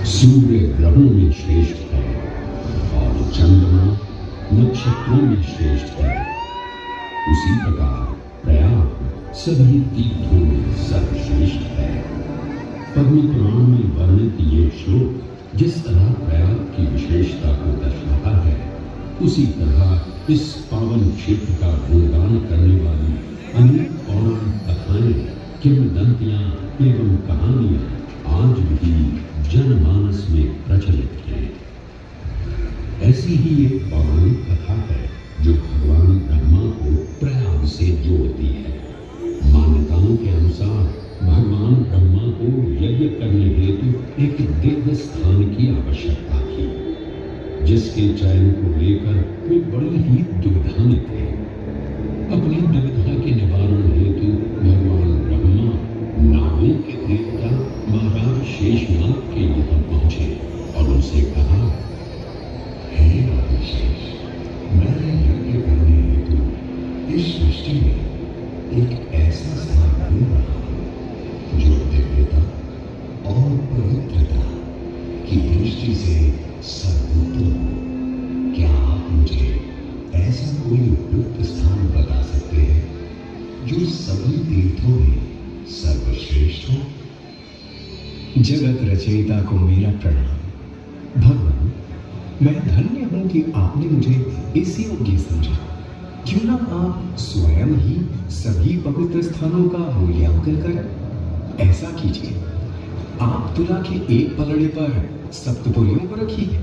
सूर्य ग्रहों में श्रेष्ठ है और चंद्रमा नक्षत्रों में श्रेष्ठ है। उसी प्रकार प्रयाग सभी तीर्थों में सर्वश्रेष्ठ है। पद्म पुराण में वर्णित ये श्लोक जिस तरह प्रयाग की विशेषता को दर्शाता है, उसी तरह इस पावन क्षेत्र का गुणगान करने वाली अनेक पौराणिक कथाएं, किंवदंतियां एवं कहानियां आज भी जनमानस में प्रचलित है। ऐसी ही एक पौराणिक कथा है जो भगवान ब्रह्मा को प्रयाग से जोड़ती है। मान्यताओं के अनुसार भगवान ब्रह्मा को यज्ञ करने हेतु एक दिव्य स्थान की आवश्यकता थी, जिसके चयन को लेकर वे बड़ी ही दुविधा में थे। अपनी दुविधा के निवारण हेतु भगवान ब्रह्मा नागों के देवता महाराज शेषनाग के यहाँ पहुंचे और उनसे कहा, हे आदिशेष, मैं यज्ञ करने हेतु इस सृष्टि में एक ऐसा स्थान ढूंढ रहा हूं जो दिव्यता और पवित्रता की दृष्टि से सर्वोत्तम हो। क्या आप मुझे ऐसा कोई उपयुक्त स्थान बता सकते हैं जो सभी तीर्थों में सर्वश्रेष्ठ हो? जगत रचयिता को मेरा प्रणाम। भगवान, मैं धन्य हूं कि आपने मुझे इस योग्य समझा। क्यों ना आप स्वयं ही सभी पवित्र स्थानों का मूल्यांकन करें। ऐसा कीजिए, आप तुला के एक पलड़े पर सप्तपुरियों को रखिए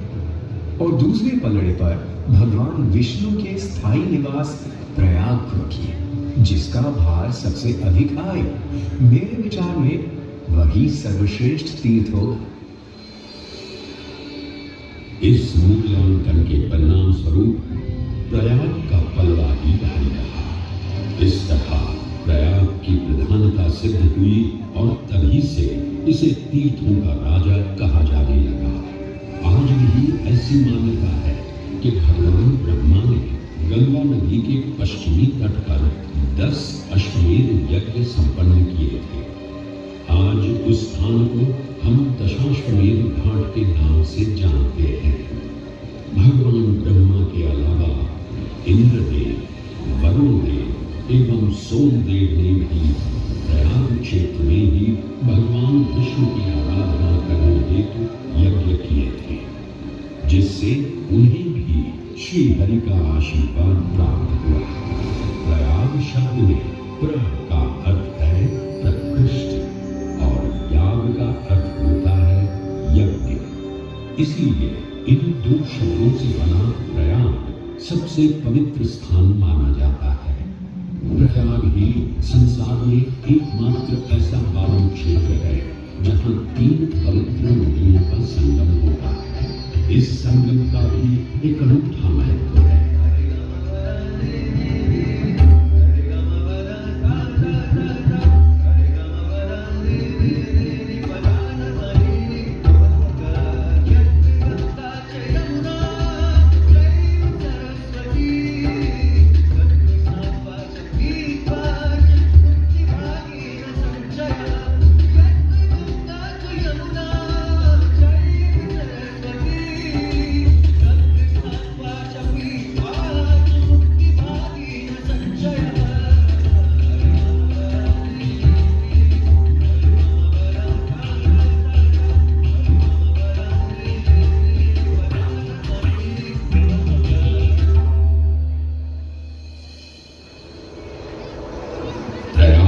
और दूसरे पलड़े पर भगवान विष्णु के स्थायी निवास प्रयाग को रखिए, जिसका भार सबसे अधिक आए। मेरे विचार में वही सर्वश्रेष्ठ तीर्थ होगा। इस मूल्यांकन के परिणाम स्वरूप प्रयाग का पलड़ा ही भारी रहा। इस तरह प्रयाग की प्रधानता सिद्ध हुई और तभी से इसे तीर्थों का राजा कहा जाने लगा। आज भी ऐसी मान्यता है कि भगवान ब्रह्मा ने गंगा नदी के पश्चिमी तट पर 10 अश्वमेध यज्ञ संपन्न किए थे। आज उस स्थान को हम दशाश्वमेध घाट के नाम से जानते हैं। भगवान ब्रह्मा के अलावा इंद्रदेव, वरुण देव एवं सोमदेव ने भी प्रयाग क्षेत्र में ही भगवान विष्णु की आराधना करने हेतु यज्ञ किए थे, जिससे उन्हें भी श्री हरि का आशीर्वाद प्राप्त हुआ। प्रयाग शब्द में प्र का अर्थ है प्रकृष्ट और याग का अर्थ होता है यज्ञ। इसीलिए इन दो शब्दों से बना प्रयाग सबसे पवित्र स्थान माना जाता है। प्रयाग ही संसार में एकमात्र ऐसा पावन क्षेत्र है जहाँ 3 पवित्र नदियों का संगम होता है। इस संगम का भी एक अनूठा महत्व है।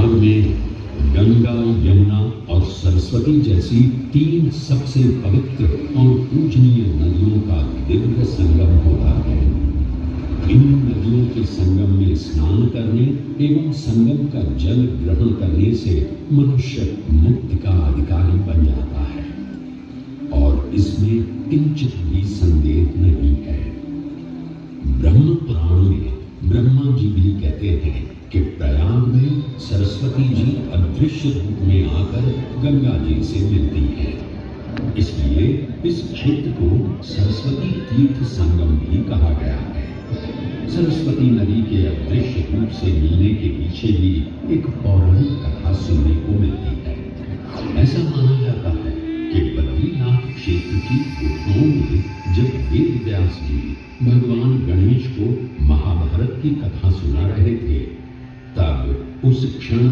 प्रयाग में गंगा, यमुना और सरस्वती जैसी 3 सबसे पवित्र और पूजनीय नदियों का दिव्य संगम होता है। इन नदियों के संगम में स्नान करने एवं संगम का जल ग्रहण करने से मनुष्य मुक्ति का अधिकारी बन जाता है और इसमें किंचित भी संदेह नहीं है। ब्रह्म पुराण में ब्रह्मा जी भी कहते हैं कि प्रयाग में सरस्वती जी अदृश्य रूप में आकर गंगा जी से मिलती है। इसलिए इस क्षेत्र को सरस्वती तीर्थ संगम भी कहा गया है। सरस्वती नदी के अदृश्य रूप से मिलने के पीछे भी एक पौराणिक कथा सुनने को मिलती है। ऐसा माना जाता है कि बद्रीनाथ क्षेत्र की गुफाओं में जब वेद व्यास जी भगवान गणेश को महाभारत की कथा सुना रहे थे, तब उस क्षण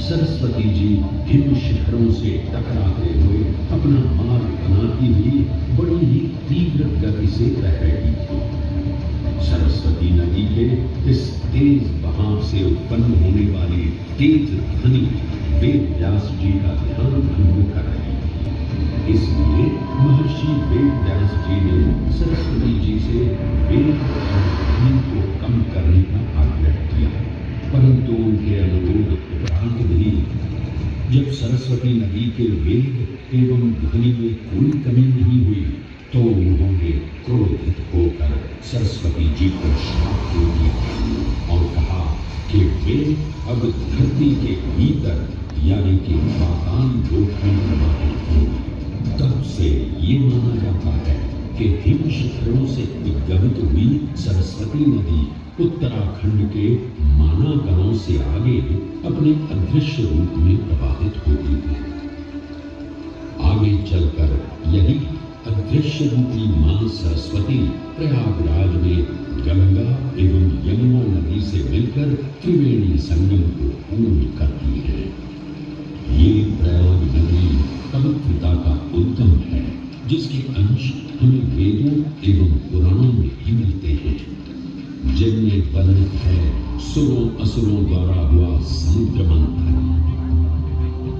सरस्वती जी हिम शिखरों से टकराते हुए अपना मार्ग बनाती हुई बड़ी ही तीव्र गति से बह रही थी। सरस्वती नदी के इस तेज बहाव से उत्पन्न होने वाली तेज ध्वनि वेद व्यास जी का ध्यान भंग कर रही थी। इसलिए महर्षि वेद व्यास जी ने सरस्वती जी से वेद ध्वनि को कम करने का आग्रह किया, परंतु उनके अनुरोध उपरांत भी जब सरस्वती नदी के वेग एवं ध्वनि में कोई कमी नहीं हुई तो उन्होंने क्रोधित होकर सरस्वती जी को श्राप दे दिया और कहा कि वे अब धरती के भीतर यानी कि पाताल लोक में प्रवाहित होंगे। तब से ये माना जाता है कि हिम शिखरों से उद्गमित हुई सरस्वती नदी उत्तराखंड के माना गांव से आगे अपने अदृश्य रूप में प्रवाहित होती है। आगे चलकर यही अदृश्य रूपी मां सरस्वती प्रयागराज में गंगा एवं यमुना नदी से मिलकर त्रिवेणी संगम को पूर्ण करती है। ये प्रयाग नदी पवित्रता का उद्गम है, जिसके अंश हमें वेदों एवं पुराणों में भी मिलते हैं, जिनमें वर्णित है सुरों असुरों द्वारा हुआ समुद्र मंथन।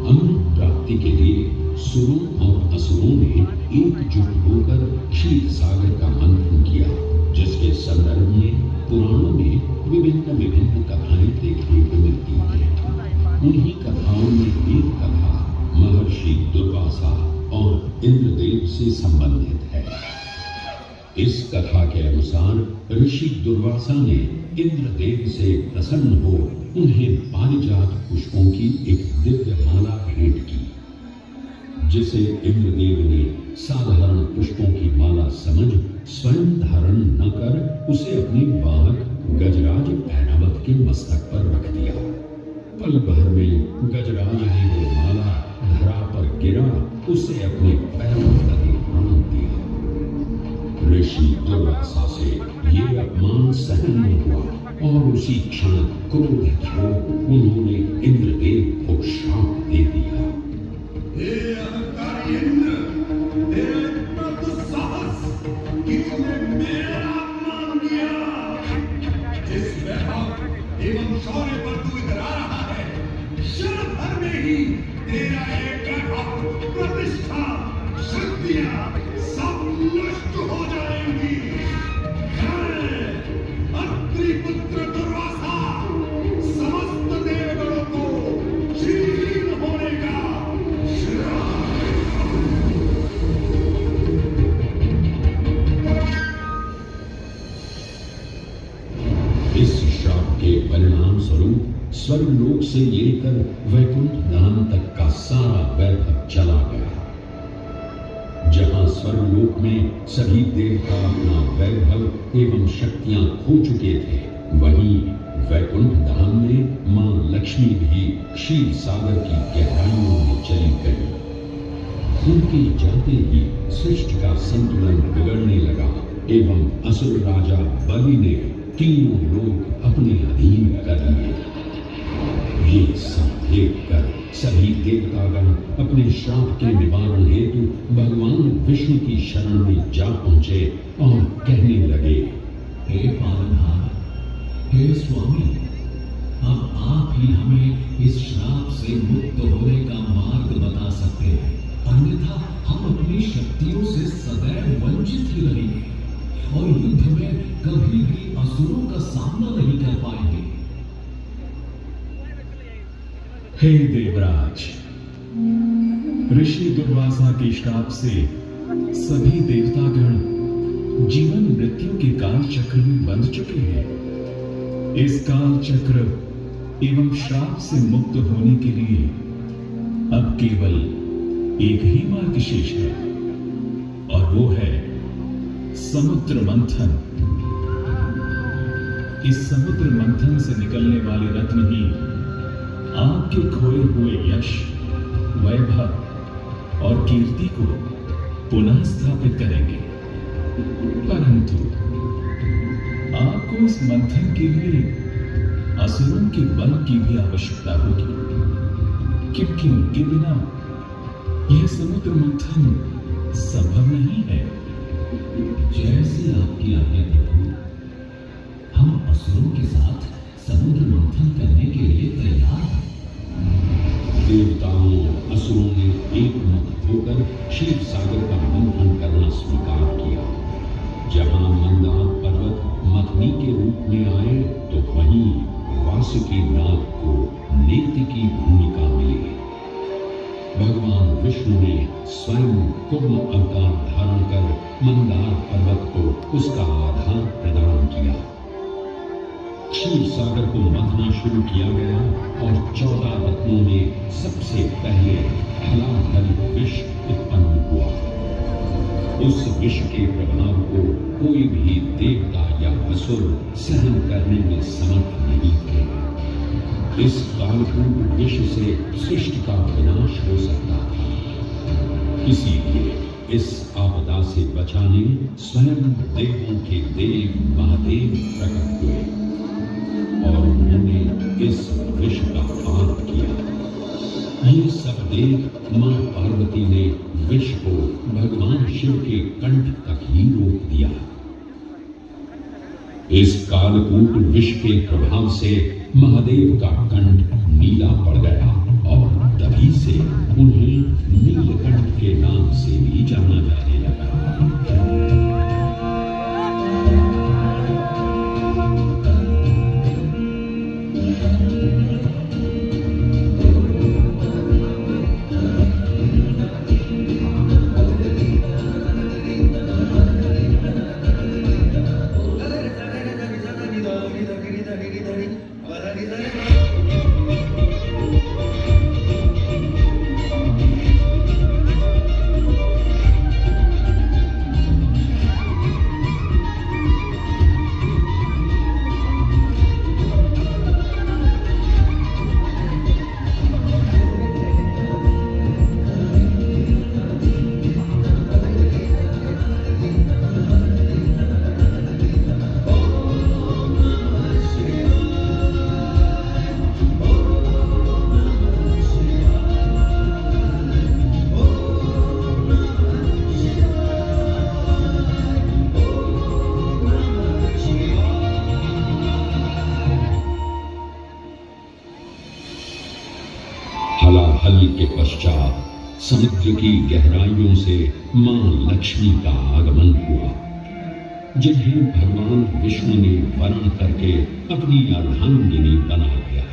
अमृत प्राप्ति के लिए सुरों और असुरों ने एकजुट होकर क्षीर सागर का मंथन किया, जिसके संदर्भ में पुराणों में विभिन्न कथाएं देखने को मिलती हैं। उन्हीं कथाओं में एक कथा महर्षि दुर्वासा और इंद्रदेव से संबंधित है। इस कथा के अनुसार ऋषि दुर्वासा ने इंद्रदेव से प्रसन्न हो उन्हें पारिजात पुष्पों की एक दिव्य माला भेंट की, जिसे इंद्रदेव ने साधारण पुष्पों की माला समझ स्वयं धारण न कर उसे अपने वाहक गजराज ऐरावत के मस्तक पर रख दिया। पल भर में गजराज ने वो माला धरा पर गिरा, उसे अपने पैरों तले प्राण दिया। ऋषि दुर्वासा से ये अपमान सहन नहीं हुआ और उसी क्षण क्रोधित हो उन्होंने इंद्रदेव को श्राप दे दिया। हे अहंकारी इंद्र, तेरा इतना दुस्साहस कि तूने मेरा अपमान किया। जिस वैभव एवं शौर्य पर तू इधर आ रहा है, क्षण भर में ही तेरा एक वैभव, प्रतिष्ठा, शक्तियां सब नष्ट हो जाएंगी। अत्रि पुत्र दुर्वासा समस्त देवगणों को क्षीण होने का इस श्राप के परिणाम स्वरूप स्वर्गलोक से लेकर वैकुंठ धाम तक का सारा वैभव चला गया। जहां स्वर्गलोक में सभी देवता अपना वैभव एवं शक्तियां खो चुके थे, वहीं वैकुंठ धाम में मां लक्ष्मी भी क्षीर सागर की गहराइयों में चली गई। उनके जाते ही सृष्टि का संतुलन बिगड़ने लगा एवं असुर राजा बलि ने तीनों लोग अपने अधीन कर लिए। ये सब देखकर सभी देवतागण अपने श्राप के निवारण हेतु भगवान विष्णु की शरण में जा पहुंचे और कहने लगे, हे पालनहार, हे स्वामी, अब आप ही हमें इस अन्यथा हम अपनी शक्तियों से सदैव वंचित ही रहेंगे और युद्ध में कभी भी असुरों का सामना नहीं कर पाएंगे। हे देवराज, ऋषि दुर्वासा के श्राप से सभी देवतागण जीवन मृत्यु के काल चक्र में बंध चुके हैं। इस काल चक्र एवं श्राप से मुक्त होने के लिए अब केवल एक ही मार्ग शेष है और वो है समुद्र मंथन। इस समुद्र मंथन से निकलने वाले रत्न ही आपके खोए हुए यश, वैभव और कीर्ति को पुनः स्थापित करेंगे। परंतु आपको इस मंथन के लिए असुरों के बल की भी आवश्यकता होगी, क्योंकि उनके बिना यह समुद्र मंथन संभव नहीं है। जैसी आपकी आज्ञा प्रभु, हम असुरों के साथ समुद्र मंथन करने के लिए तैयार हैं। देवताओं और असुरों ने एकमत होकर क्षीर सागर का मंथन करना स्वीकार किया। जहां मंदार पर्वत मथनी के रूप में आए तो वहीं वासुकी नाग को नेति की भूमिका मिली। भगवान विष्णु ने स्वयं कुर्म अवतार धारण कर मंदार पर्वत को उसका आधार प्रदान किया। क्षीर सागर को मथना शुरू किया गया और 14 रत्नों में सबसे पहले हलाहल विष उत्पन्न हुआ। उस विष के प्रभाव को कोई भी देवता या असुर सहन करने में समर्थ नहीं थे। इस कालकूट विष से सृष्टि का विनाश हो सकता था। इसीलिए इस आपदा से बचाने स्वयं देवों के देव महादेव प्रकट हुए और उन्होंने इस विष का पान किया। ये सब देख मां पार्वती ने विष को भगवान शिव के कंठ तक ही रोक दिया। इस कालकूट विष के प्रभाव से महादेव का कंठ नीला पड़ गया और तभी से उन्हें नीलकंठ के नाम से भी जाना जाने लगा। हलाहल के पश्चात समुद्र की गहराइयों से मां लक्ष्मी का आगमन हुआ, जिन्हें भगवान विष्णु ने वरण करके अपनी अर्धांगिनी बना दिया।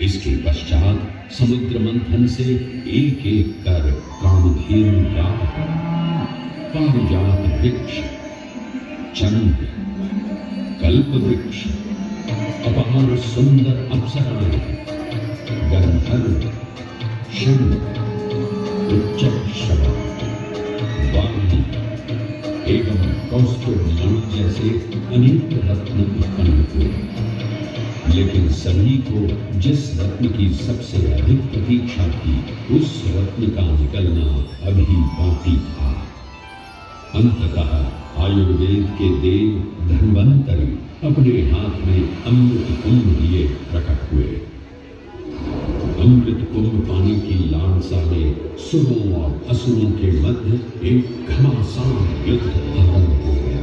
इसके पश्चात समुद्र मंथन से एक एक कर कामधेनु राग, पारिजात वृक्ष, चंद्र, कल्प वृक्ष, अपार सुंदर अप्सराएं, गंधर्व, शंख, उच्चैःश्रवा, वाणी एवं कौस्तुभ मणि जैसे अनेक रत्न उत्पन्न हुए। लेकिन सभी को जिस रत्न की सबसे अधिक प्रतीक्षा थी, उस रत्न का निकलना अभी बाकी था। अंततः आयुर्वेद के देव धन्वंतरी अपने हाथ में अमृत कुंभ लिए प्रकट हुए। अमृत कुंभ पानी की लालसा में सुरों और असुरों के मध्य एक घमासान युद्ध आरंभ हो गया।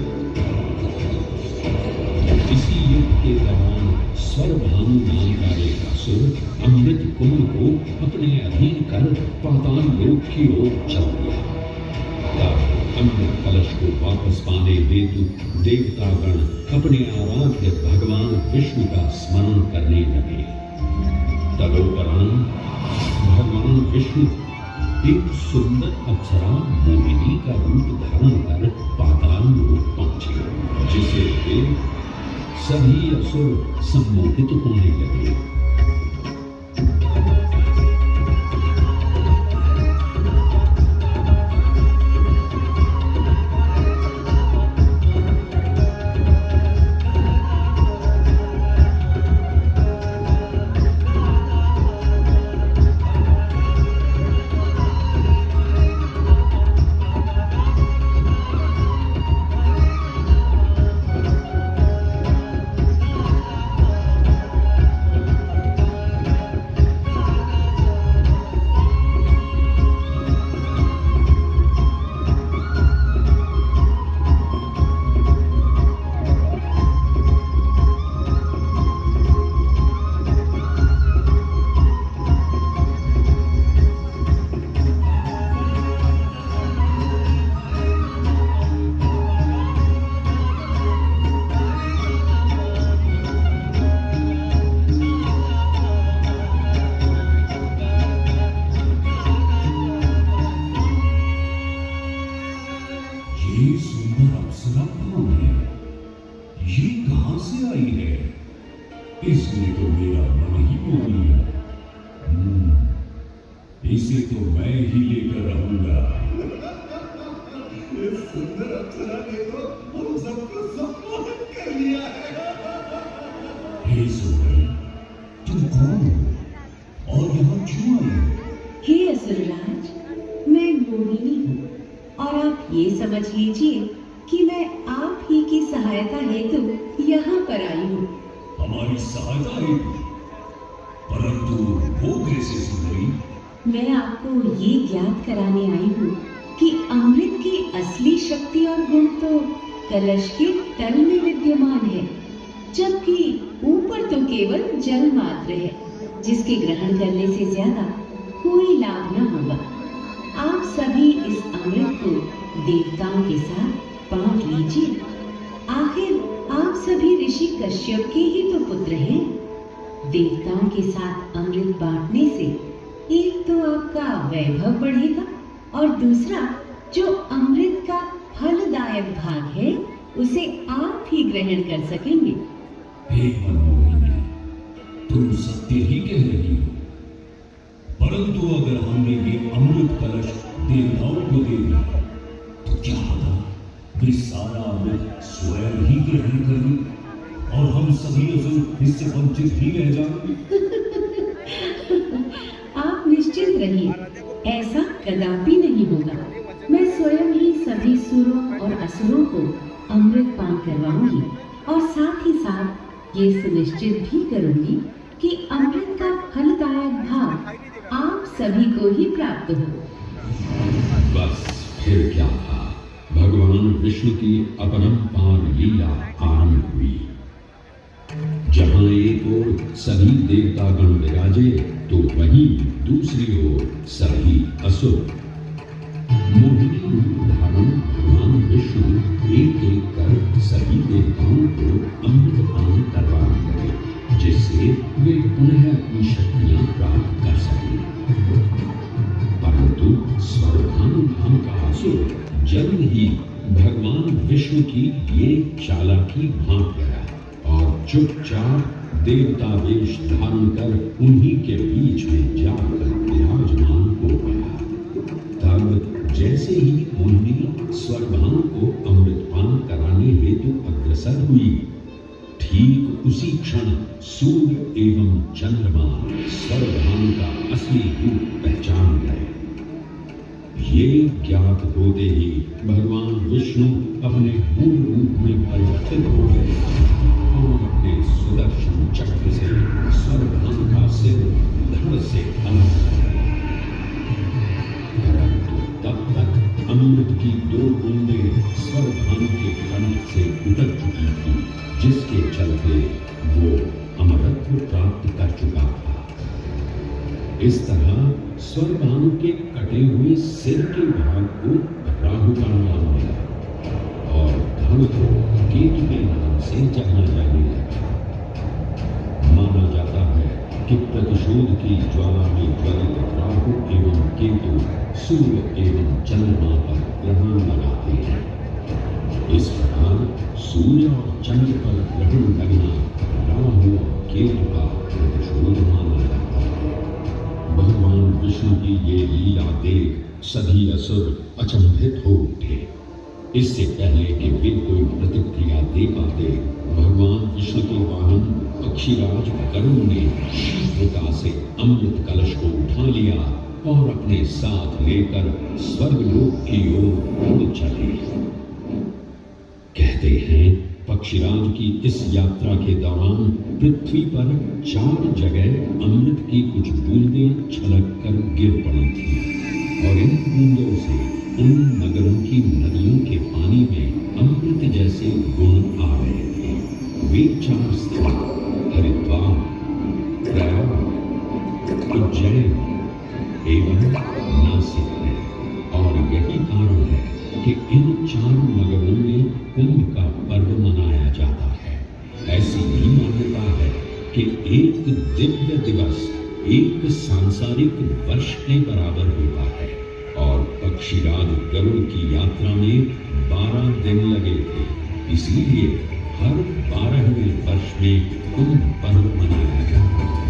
इसी युद्ध के दौरान स्वरभानु नाम का एक असुर अमृत कुंभ को अपने अधीन कर पाताल लोक की ओर चल दिया। तब अमृत कलश को वापस पाने हेतु देवतागण अपने आराध्य भगवान विष्णु का स्मरण करने लगे। तदोपरांत भगवान विष्णु एक सुंदर अप्सरा मोहिनी का रूप धारण कर पाताल लोक पहुंचे, जिसे देख सभी असुर सम्मोहित होने लगे। ये सुंदर अप्सरा कौन है? ये कहां से आई है? इसने तो मेरा मन ही मोह लिया। इसे तो मैं ही लेकर रहूंगा। इस सुंदर अप्सरा ने तो हम सबको सम्मोहित कर लिया है। हे सुंदरी, तुम कौन हो और यहाँ क्यों आई हो? हे असुरराज, मैं मोहिनी हूँ और आप ये समझ लीजिए कि मैं आप ही की सहायता हेतु यहाँ पर आई हूँ। हमारी सहायता हेतु? परंतु वो कैसे सुंदरी? मैं आपको ये ज्ञात कराने आई हूँ कि अमृत की असली शक्ति और गुण तो कलश के तल में विद्यमान है, जबकि ऊपर तो केवल जल मात्र है, जिसके ग्रहण करने से ज्यादा कोई लाभ न होगा। आप सभी इस अमृत को देवताओं के साथ बांट लीजिए। आखिर आप सभी ऋषि कश्यप के ही तो पुत्र हैं। देवताओं के साथ अमृत बांटने से एक तो आपका वैभव बढ़ेगा और दूसरा जो अमृत का फलदायक भाग है उसे आप ही ग्रहण कर सकेंगे। हे मनमोहिनी, तुम सत्य ही कह रही हो, परंतु अगर हमने ये अमृत कलश देवताओं को दे दिया तो क्या होगा? वे सारा अमृत स्वयं ही ग्रहण कर लें और हम सभी असुर इससे वंचित ही रह जाएंगे। आप निश्चिंत रहिए, ऐसा कदापि नहीं होगा। मैं स्वयं ही सभी सुरों और असुरों को अमृत पान करवाऊंगी और साथ ही साथ ये सुनिश्चित भी करूंगी कि अमृत का फलदायक भाग आप सभी को ही प्राप्त हो। बस फिर क्या था, भगवान विष्णु की अपरंपार लीला आरंभ हुई। जहां एक ओर सभी देवतागण विराजे तो वहीं दूसरी ओर सभी असुर। मोहिनी रूप धारण भगवान विष्णु एक एक कर सभी देवताओं को अमृत पान करवाने लगे, जिससे वे पुनः अपनी शक्तियां प्राप्त कर सकें। परंतु स्वर्गधाम धाम का असुर जल्द ही भगवान विष्णु की ये चालाकी भांप गया और चुपचाप देवता वेश धारण कर उन्हीं के बीच में जाकर विराजमान हो गया। तब जैसे ही मोहिनी स्वर्गधाम को अमृतपान कराने हेतु अग्रसर हुई, ठीक उसी क्षण सूर्य एवं चंद्रमा स्वर्गधाम का असली रूप पहचान गए। ये ज्ञात होते ही भगवान विष्णु अपने मूल रूप में परिवर्तित हो गए और अपने सुदर्शन चक्र से स्वर्गधाम का सिर धड़ से अलग कर दिया। परंतु तब तक अमृत की 2 बूंदें स्वर्गधाम के कंठ से उतर चुकी थी, जिसके चलते वो अमरत्व प्राप्त कर चुका था। इस तरह स्वर्गानु के कटे हुए सिर के भाग को राहु का नाम मिला और धड़ को केतु के नाम से जाना जाने लगा। माना जाता है कि प्रतिशोध की ज्वाला में ज्वलित राहु एवं केतु सूर्य एवं चंद्रमा पर ग्रहण लगाते हैं। इस प्रकार सूर्य और चंद्र पर ग्रहण लगना राहु और केतु का प्रतिशोध माना जाता है। भगवान विष्णु की ये लीला देख सभी असुर अचंभित हो उठे। इससे पहले कि वे कोई प्रतिक्रिया दे पाते, भगवान विष्णु के वाहन पक्षीराज गरुड़ ने शीघ्रता से अमृत कलश को उठा लिया और अपने साथ लेकर स्वर्गलोक की ओर उड़ चले। कहते हैं पक्षीराज की इस यात्रा के दौरान पृथ्वी पर 4 जगह अमृत की कुछ बूंदें छलक कर गिर पड़ी थी और इन बूंदों से उन नगरों की नदियों के पानी में अमृत जैसे गुण आ रहे थे। वे 4 स्थान हरिद्वार, प्रयाग, उज्जैन एवं नासिक है और यही कारण है कि इन 4 नगरों में कुंभ का पर्व मनाया जाता है। ऐसी भी मान्यता है कि एक दिव्य दिवस एक सांसारिक वर्ष के बराबर होता है और पक्षीराज गरुड़ की यात्रा में 12 दिन लगे थे। इसीलिए हर 12वें वर्ष में कुंभ पर्व मनाया जाता है।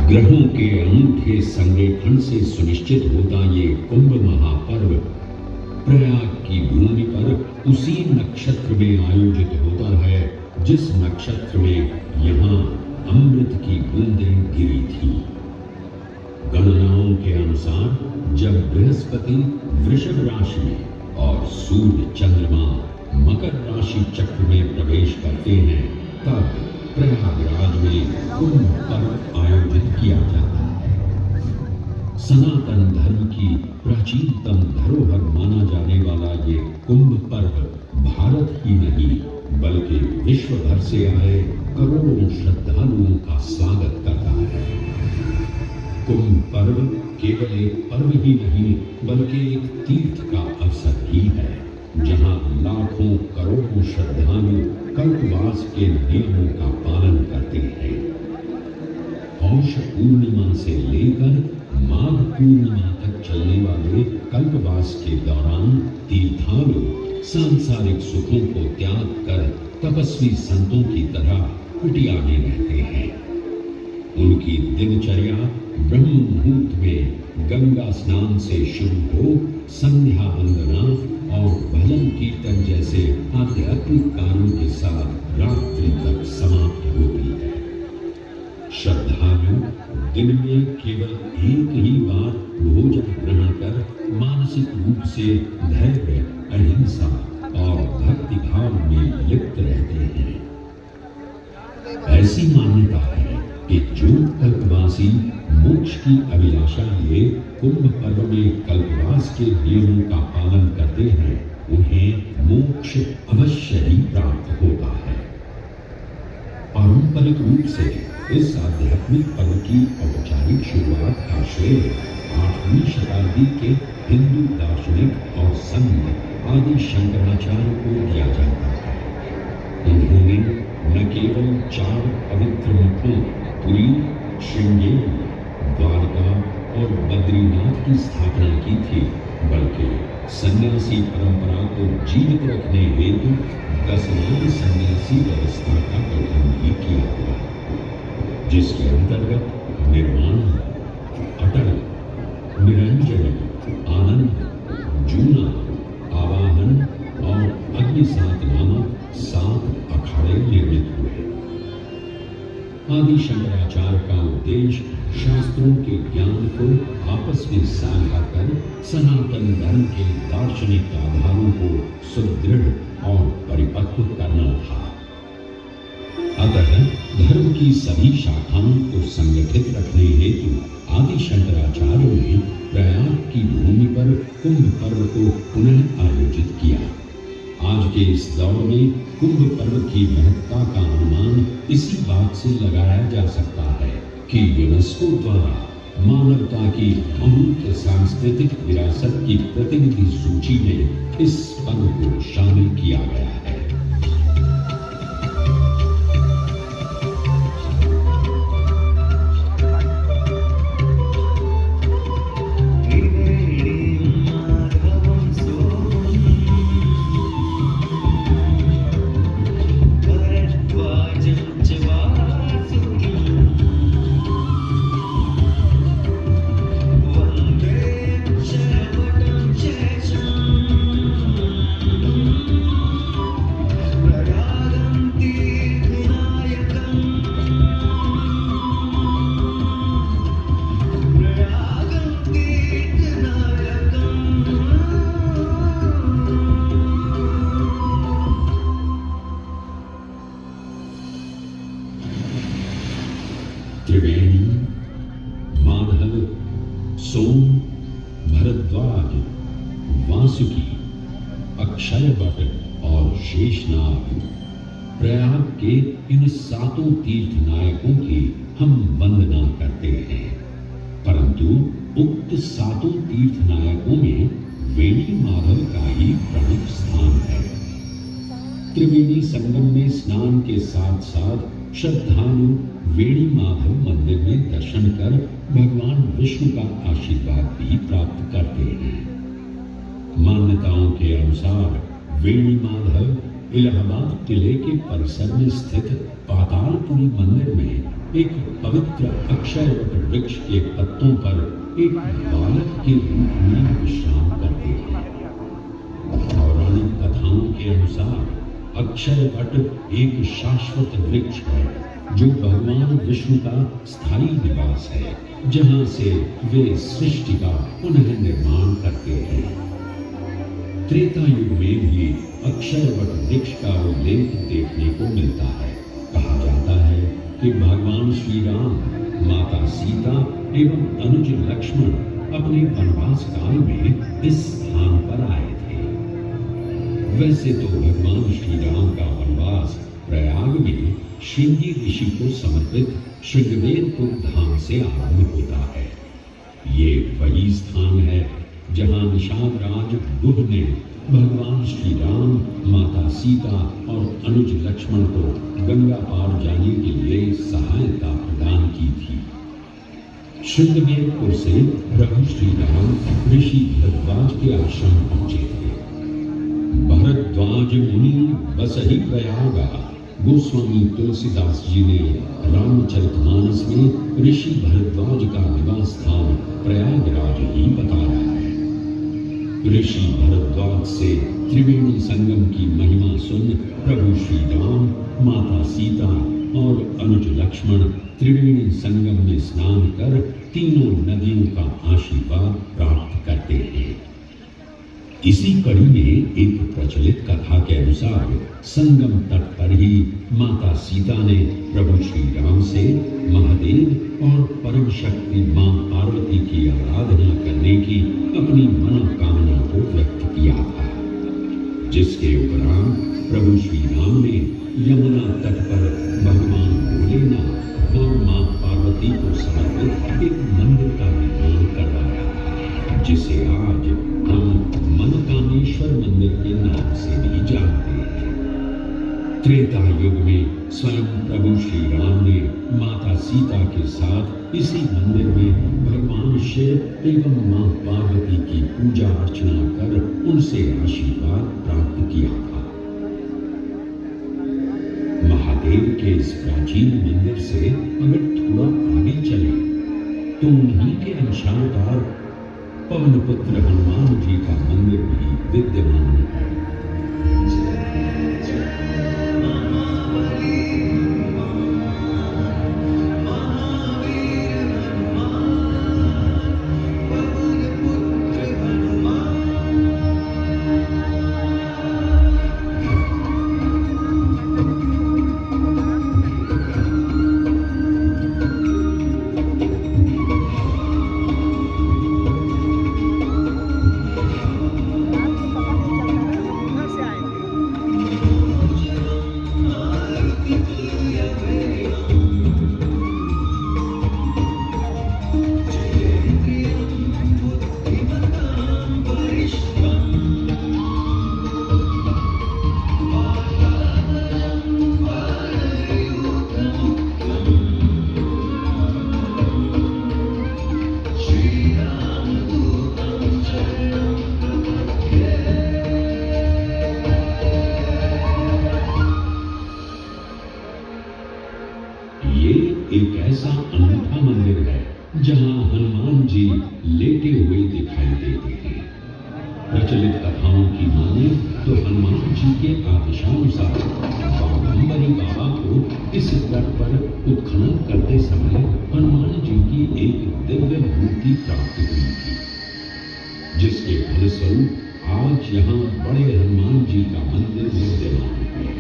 ग्रहों के अनूठे संरेखण से सुनिश्चित होता ये कुंभ महापर्व प्रयाग की भूमि पर उसी नक्षत्र में आयोजित होता है जिस नक्षत्र में यहाँ अमृत की बूंदें गिरी थी। गणनाओं के अनुसार जब बृहस्पति वृषभ राशि में और सूर्य चंद्रमा मकर राशि चक्र में प्रवेश करते हैं तब प्रयागराज में कुंभ पर्व आयोजित किया जाता है। सनातन धर्म की प्राचीनतम धरोहर माना जाने वाला ये कुंभ पर्व भारत ही नहीं बल्कि विश्व भर से आए करोड़ों श्रद्धालुओं का स्वागत करता है। कुंभ पर्व केवल एक पर्व ही नहीं बल्कि एक तीर्थ का अवसर भी है जहां लाखों करोड़ों श्रद्धालु कल्पवास के नियमों का पालन करते हैं। पौष पूर्णिमा से लेकर माघ पूर्णिमा तक चलने वाले कल्पवास के दौरान तीर्थालु सांसारिक सुखों को त्याग कर तपस्वी संतों की तरह कुटिया में रहते हैं। उनकी दिनचर्या ब्रह्म मुहूर्त में गंगा स्नान से शुरू हो संध्या वंदना और भजन कीर्तन जैसे आध्यात्मिक कार्यों के साथ रात्रि तक समाप्त होती है। श्रद्धालु दिन में केवल एक ही बार भोजन ग्रहण कर मानसिक रूप से धैर्य, अहिंसा और भक्ति भाव में लिप्त रहते हैं। ऐसी मान्यता है कि जो कल्पवासी मोक्ष की अभिलाषा लिए कुंभ पर्व में कल्पवास के नियमों का पालन करते हैं, उन्हें मोक्ष अवश्य ही प्राप्त होता है। पारंपरिक रूप से इस आध्यात्मिक पर्व की औपचारिक शुरुआत का श्रेय 8वीं शताब्दी के हिंदू दार्शनिक और संत आदि शंकराचार्य को दिया जाता है। उन्होंने न केवल 4 पवित्र मठों पुरी, श्रृंगेरी, द्वारका और बद्रीनाथ की स्थापना की थी, बल्कि सन्यासी परंपरा को जीवित रखने हेतु 10वां सन्यासी व्यवस्था का गठन भी किया गया, जिसके अंतर्गत निर्वाण, अटल, निरंजन, आनंद, जूना, आवाहन और अग्निसात नामक 7 अखाड़े निर्मित हुए। आदि शंकराचार्य का उद्देश्य शास्त्रों के ज्ञान को आपस में साझा कर सनातन धर्म के दार्शनिक आधारों को सुदृढ़ और परिपक्व करना था। अतः धर्म की सभी शाखाओं को संगठित रखने हेतु आदि शंकराचार्य ने प्रयाग की भूमि पर कुंभ पर्व को पुनः आयोजित किया। आज के इस दौर में कुंभ पर्व की महत्ता का अनुमान इसी बात से लगाया जा सकता है कि यूनेस्को द्वारा मानवता की अमूल्य सांस्कृतिक विरासत की प्रतिनिधि सूची में इस पर्व को शामिल किया गया है। त्रिवेणी, माधव, सोम, भरद्वाज, वासुकी, अक्षयवट और शेषनाग, प्रयाग के इन 7 तीर्थ नायकों की हम वंदना करते हैं। परंतु उक्त 7 तीर्थ नायकों में वेणी माधव का ही प्रमुख स्थान है। त्रिवेणी संगम में स्नान के साथ साथ श्रद्धालु वेणी माधव मंदिर में दर्शन कर भगवान विष्णु का आशीर्वाद भी प्राप्त करते हैं। मान्यताओं के अनुसार वेणी माधव इलाहाबाद किले के परिसर में स्थित पातालपुरी मंदिर में एक पवित्र अक्षयवट वृक्ष के पत्तों पर एक बालक के रूप में विश्राम करते हैं। पौराणिक कथाओं के अनुसार अक्षयवट एक शाश्वत वृक्ष है जो भगवान विष्णु का स्थायी निवास है, जहां से वे सृष्टि का पुनः निर्माण करते हैं। त्रेता युग में भी अक्षयवट वृक्ष का उल्लेख देखने को मिलता है। कहा जाता है कि भगवान श्री राम, माता सीता एवं अनुज लक्ष्मण अपने वनवास काल में इस स्थान पर आए थे। वैसे तो भगवान श्री राम का वनवास प्रयाग में श्रृंगी ऋषि को समर्पित श्रृंगवेरपुर धाम से आरंभ होता है। ये वही स्थान है जहां निषाद राज बुद्ध ने भगवान श्री राम, माता सीता और अनुज लक्ष्मण को गंगा पार जाने के लिए सहायता प्रदान की थी। श्रृंगवेरपुर से प्रभु श्री राम ऋषि भरद्वाज के आश्रम पहुंचे थे। भरद्वाज मुनि बसहि प्रयागा। गोस्वामी तुलसीदास जी ने रामचरितमानस में ऋषि भरद्वाज का निवास स्थान प्रयागराज ही बताया है। ऋषि भरद्वाज से त्रिवेणी संगम की महिमा सुन प्रभु श्री राम, माता सीता और अनुज लक्ष्मण त्रिवेणी संगम में स्नान कर तीनों नदियों का आशीर्वाद प्राप्त करते हैं। इसी कड़ी में एक प्रचलित कथा के अनुसार संगम तट पर ही माता सीता ने प्रभु श्री राम से महादेव और परम शक्ति मां पार्वती की आराधना करने की अपनी मनोकामना को व्यक्त किया था, जिसके उपरांत प्रभु श्री राम ने यमुना तट पर भगवान भोलेनाथ और मां पार्वती को समर्पित एक मंदिर का निर्माण करवाया था, जिसे आज हम मनकामेश्वर मंदिर के नाम से भी जानते हैं। त्रेता युग में स्वयं प्रभु श्री राम ने माता सीता के साथ इसी मंदिर में भगवान शिव एवं मां पार्वती की पूजा अर्चना कर उनसे आशीर्वाद प्राप्त किया था। महादेव के इस प्राचीन मंदिर से अगर थोड़ा आगे चले तो उन्हीं के अनुसार पवन पुत्र हनुमान जी का मंदिर भी विद्यमान है। एक ऐसा अनूठा मंदिर है जहां हनुमान जी लेटे हुए दिखाई देते हैं। प्रचलित कथाओं की माने तो हनुमान जी के आदेशानुसार बाघंबरी बाबा को इस तट पर उत्खनन करते समय हनुमान जी की एक दिव्य मूर्ति प्राप्त हुई थी, जिसके फलस्वरूप आज यहाँ बड़े हनुमान जी का मंदिर विद्यमान है।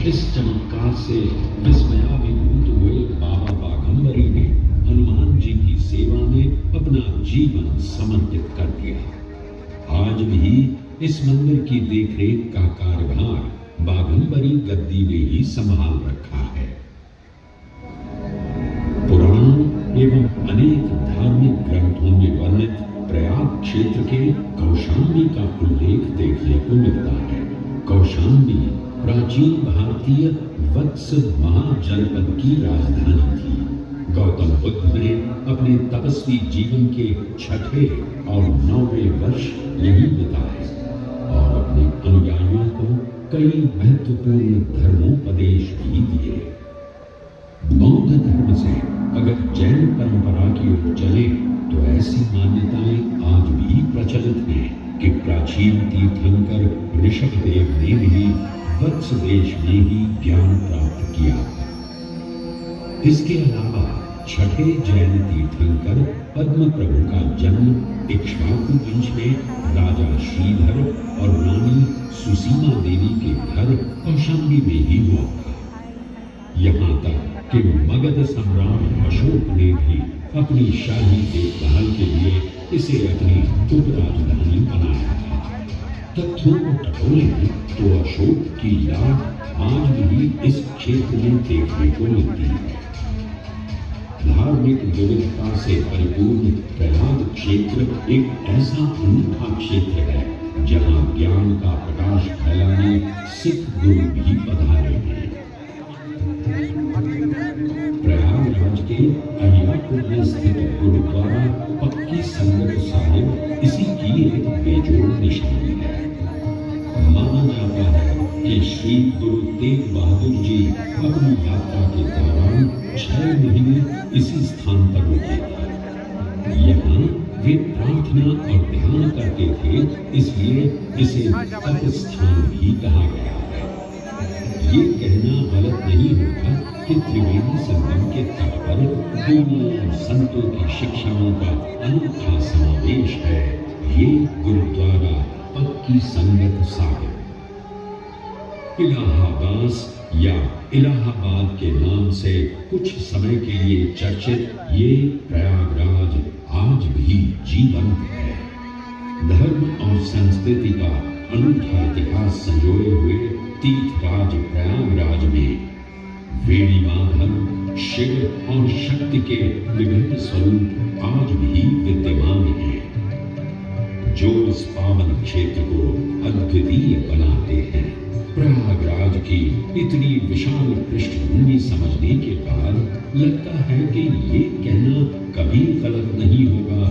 इस चमत्कार से विस्मयाभिभूत हुए बाबा बाघंबरी ने हनुमान जी की सेवा में अपना जीवन समर्पित कर दिया। आज भी इस मंदिर की देखरेख का कार्यभार बाघंबरी गद्दी ने ही संभाल रखा है। पुराण एवं अनेक धार्मिक ग्रंथों में वर्णित प्रयाग क्षेत्र के कौशाम्बी का उल्लेख देखने को मिलता है। कौशाम्बी प्राचीन भारतीय वत्स महाजनपद की राजधानी थी। गौतम बुद्ध ने अपने तपस्वी जीवन के 6ठे और 9वें वर्ष यहीं बिताए और अपने अनुयायियों को कई महत्वपूर्ण धर्मोपदेश भी दिए। बौद्ध धर्म से अगर जैन परंपरा की ओर चले तो ऐसी मान्यताएं आज भी प्रचलित हैं कि प्राचीन तीर्थंकर ऋषभदेव ने भी वत्स देश में ही ज्ञान प्राप्त किया। इसके अलावा 6ठे जैन तीर्थंकर पद्म प्रभु का जन्म इक्ष्वाकु वंश में राजा श्रीधर और रानी सुसीमा देवी के घर कौशाम्बी में ही हुआ था। यहाँ तक कि मगध सम्राट अशोक ने भी अपनी शाही देखभाल के लिए इसे अपनी उपराजधानी बनाया था। तथ्यों को टटोलें तो अशोक की याद आज भी इस क्षेत्र में देखने को मिलती है। धार्मिक विविधता से परिपूर्ण प्रयाग क्षेत्र एक ऐसा अनूठा क्षेत्र है जहां ज्ञान का प्रकाश फैलाने सिख गुरु भी पधारे हैं। प्रयागराज के अहियापुर गुरुद्वारा पक्की संगत साहिब इसी की एक बेजोड़ निशानी है। माना जाता है कि श्री गुरु तेग बहादुर जी अपनी यात्रा के दौरान 6 महीने इसी स्थान पर रुके थे। यहाँ वे प्रार्थना और ध्यान करते थे, इसलिए इसे तप स्थान भी कहा गया है। ये कहना गलत नहीं होगा कि त्रिवेणी संगम के तट पर गुरुओं और संतों की शिक्षाओं का अनूठा समावेश है। ये गुरुद्वारा पक्की संगत साहिब इलाहाबाद या इलाहाबाद के नाम से कुछ समय के लिए चर्चित ये प्रयागराज आज भी जीवंत है। धर्म और संस्कृति का अनूठा इतिहास संजोए हुए तीर्थराज प्रयागराज में वेणी माधव, शिव और शक्ति के विभिन्न स्वरूप आज भी विद्यमान हैं, जो इस पावन क्षेत्र को अद्वितीय बनाते हैं। प्रयागराज की इतनी विशाल पृष्ठभूमि समझने के बाद लगता है कि ये कहना कभी गलत नहीं होगा